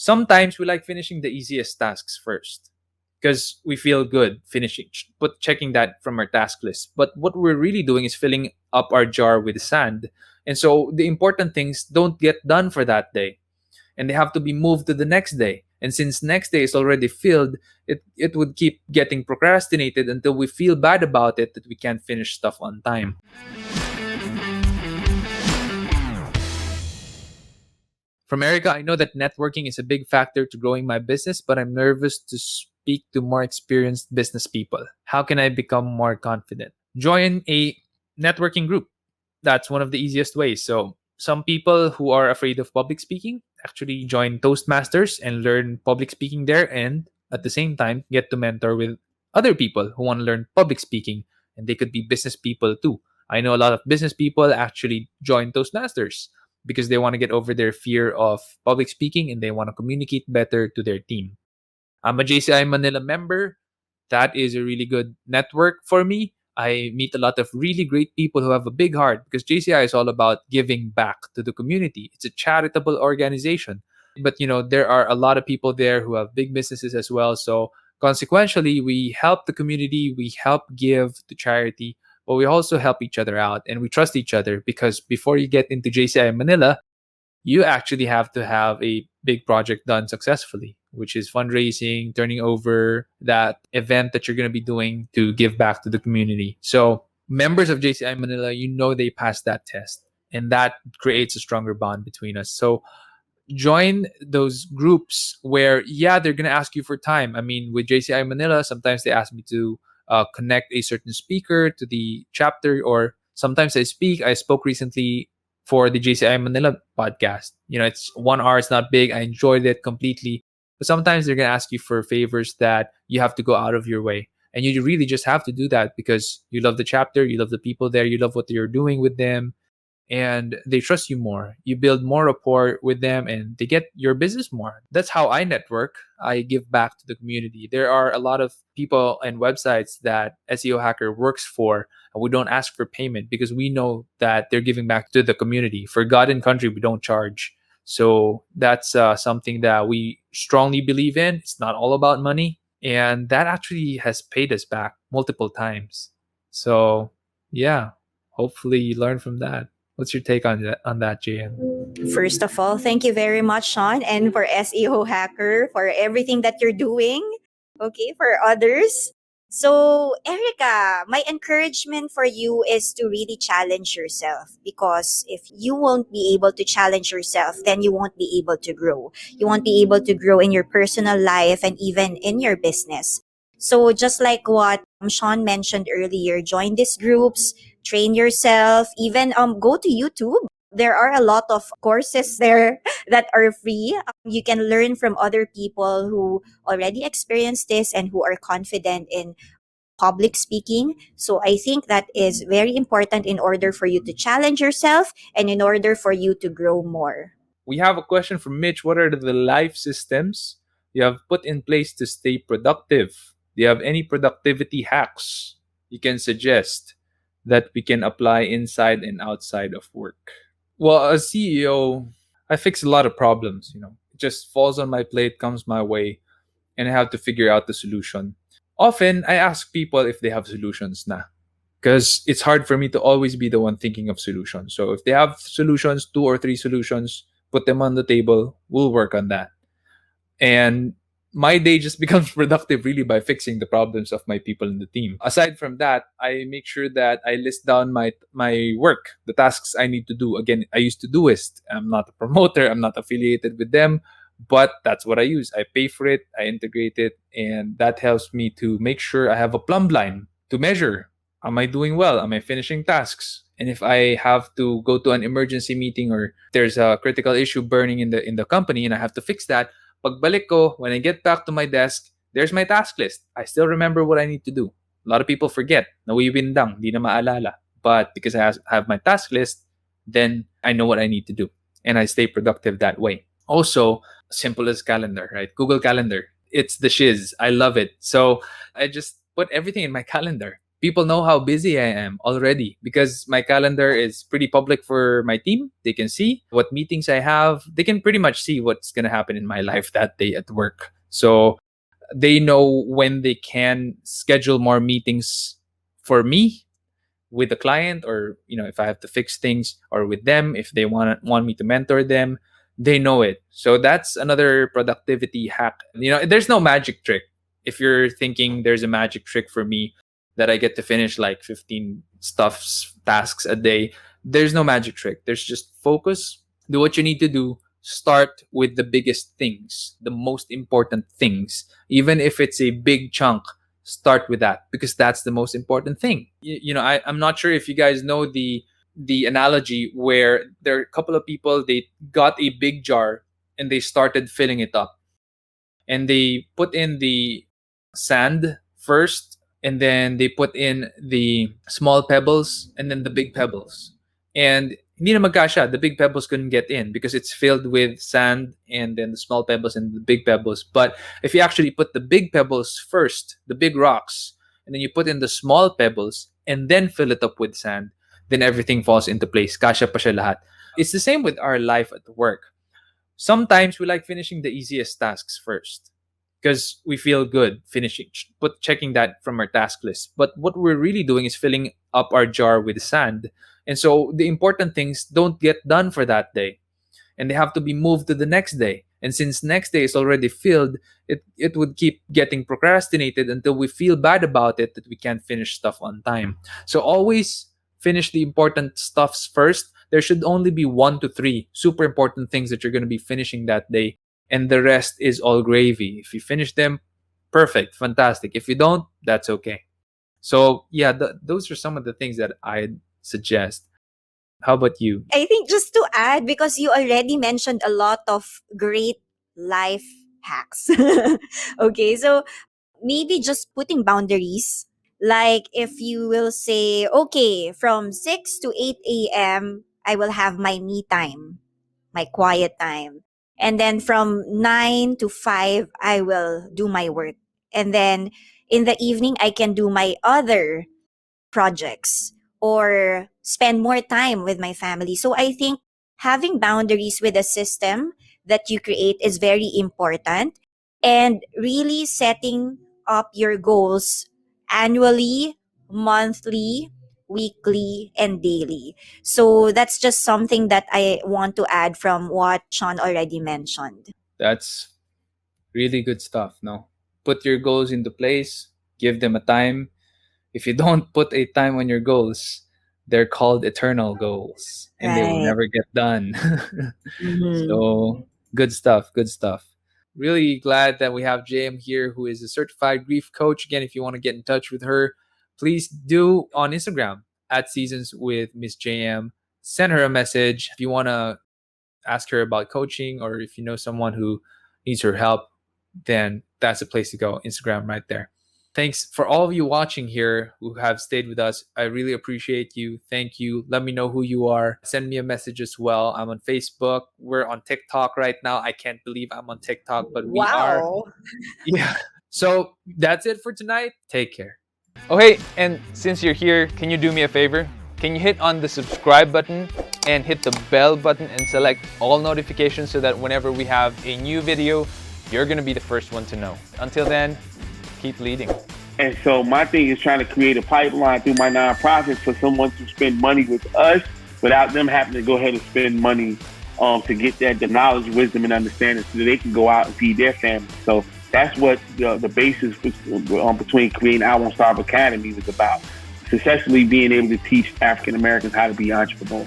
Sometimes we like finishing the easiest tasks first because we feel good finishing, checking that from our task list. But what we're really doing is filling up our jar with sand. And so the important things don't get done for that day, and they have to be moved to the next day. And since next day is already filled, it would keep getting procrastinated until we feel bad about it that we can't finish stuff on time. From Erica, I know that networking is a big factor to growing my business, but I'm nervous to speak to more experienced business people. How can I become more confident? Join a networking group. That's one of the easiest ways. So, some people who are afraid of public speaking actually join Toastmasters and learn public speaking there, and at the same time, get to mentor with other people who want to learn public speaking, and they could be business people too. I know a lot of business people actually join Toastmasters because they want to get over their fear of public speaking and they want to communicate better to their team. I'm a JCI Manila member. That is a really good network for me. I meet a lot of really great people who have a big heart because JCI is all about giving back to the community. It's a charitable organization. But there are a lot of people there who have big businesses as well. So consequentially, we help the community, we help give to charity, but we also help each other out and we trust each other because before you get into JCI Manila, you actually have to have a big project done successfully, which is fundraising, turning over that event that you're going to be doing to give back to the community. So, members of JCI Manila, they passed that test, and that creates a stronger bond between us. So, join those groups where, yeah, they're going to ask you for time. I mean, with JCI Manila, sometimes they ask me to connect a certain speaker to the chapter, or sometimes I speak. I spoke recently for the JCI Manila podcast. It's 1 hour, it's not big. I enjoyed it completely. But sometimes they're going to ask you for favors that you have to go out of your way. And you really just have to do that because you love the chapter, you love the people there, you love what you're doing with them, and they trust you more. You build more rapport with them and they get your business more. That's how I network. I give back to the community. There are a lot of people and websites that SEO Hacker works for, and we don't ask for payment because we know that they're giving back to the community. For God and country, we don't charge. So that's something that we strongly believe in. It's not all about money. And that actually has paid us back multiple times. So, yeah, hopefully you learn from that. What's your take on that, JN? First of all, thank you very much, Sean, and for SEO Hacker for everything that you're doing. Okay, for others. So, Erica, my encouragement for you is to really challenge yourself, because if you won't be able to challenge yourself, then you won't be able to grow. You won't be able to grow in your personal life and even in your business. So, just like what Sean mentioned earlier, join these groups, train yourself, even go to YouTube. There are a lot of courses there that are free. You can learn from other people who already experienced this and who are confident in public speaking. So I think that is very important in order for you to challenge yourself and in order for you to grow more. We have a question from Mitch. What are the life systems you have put in place to stay productive? Do you have any productivity hacks you can suggest that we can apply inside and outside of work? Well, as CEO, I fix a lot of problems. It just falls on my plate, comes my way, and I have to figure out the solution. Often, I ask people if they have solutions na, because it's hard for me to always be the one thinking of solutions. So if they have solutions, 2 or 3 solutions, put them on the table. We'll work on that. And my day just becomes productive really by fixing the problems of my people in the team. Aside from that, I make sure that I list down my work, the tasks I need to do. Again, I use Todoist. I'm not a promoter. I'm not affiliated with them, but that's what I use. I pay for it. I integrate it, and that helps me to make sure I have a plumb line to measure. Am I doing well? Am I finishing tasks? And if I have to go to an emergency meeting or there's a critical issue burning in the company and I have to fix that, pagbalik ko, when I get back to my desk, there's my task list. I still remember what I need to do. A lot of people forget. Nawiwindang, di na maalala. But because I have my task list, then I know what I need to do. And I stay productive that way. Also, simple as calendar, right? Google Calendar. It's the shiz. I love it. So I just put everything in my calendar. People know how busy I am already because my calendar is pretty public for my team. They can see what meetings I have. They can pretty much see what's going to happen in my life that day at work. So they know when they can schedule more meetings for me with the client, or if I have to fix things, or with them if they want me to mentor them. They know it. So that's another productivity hack. There's no magic trick. If you're thinking there's a magic trick for me that I get to finish like 15 tasks a day, there's no magic trick. There's just focus, do what you need to do, start with the biggest things, the most important things. Even if it's a big chunk, start with that, because that's the most important thing. I'm not sure if you guys know the analogy where there are a couple of people, they got a big jar and they started filling it up, and they put in the sand first, and then they put in the small pebbles and then the big pebbles. And hindi na magkasya, the big pebbles couldn't get in because it's filled with sand, and then the small pebbles and the big pebbles. But if you actually put the big pebbles first, the big rocks, and then you put in the small pebbles and then fill it up with sand, then everything falls into place. Kasya pa siya lahat. It's the same with our life at work. Sometimes we like finishing the easiest tasks first because we feel good finishing, checking that from our task list. But what we're really doing is filling up our jar with sand. And so the important things don't get done for that day, and they have to be moved to the next day. And since next day is already filled, it would keep getting procrastinated until we feel bad about it that we can't finish stuff on time. So always finish the important stuffs first. There should only be 1 to 3 super important things that you're going to be finishing that day, and the rest is all gravy. If you finish them, perfect, fantastic. If you don't, that's okay. So yeah, those are some of the things that I'd suggest. How about you? I think just to add, because you already mentioned a lot of great life hacks. Okay, so maybe just putting boundaries. Like if you will say, okay, from 6 to 8 a.m., I will have my me time, my quiet time. And then from 9 to 5, I will do my work. And then in the evening, I can do my other projects or spend more time with my family. So I think having boundaries with a system that you create is very important, and really setting up your goals annually, monthly, weekly, and daily. So that's just something that I want to add from what Sean already mentioned. That's really good stuff. No, put your goals into place, give them a time. If you don't put a time on your goals, they're called eternal goals and they will Right. never get done. Mhm. So good stuff. Good stuff. Really glad that we have JM here, who is a certified grief coach. Again, if you want to get in touch with her, please do on Instagram at Seasons with Miss JM. Send her a message if you want to ask her about coaching, or if you know someone who needs her help, then that's the place to go. Instagram right there. Thanks for all of you watching here who have stayed with us. I really appreciate you. Thank you. Let me know who you are. Send me a message as well. I'm on Facebook. We're on TikTok right now. I can't believe I'm on TikTok, but we are. Wow. Yeah. So that's it for tonight. Take care. Oh, hey, and since you're here, can you do me a favor? Can you hit on the subscribe button and hit the bell button and select all notifications so that whenever we have a new video, you're going to be the first one to know. Until then, keep leading. And so my thing is trying to create a pipeline through my nonprofit for someone to spend money with us without them having to go ahead and spend money to get the knowledge, wisdom, and understanding so that they can go out and feed their family. So that's what the basis between creating I Won't Starve Academy was about. Successfully being able to teach African Americans how to be entrepreneurs.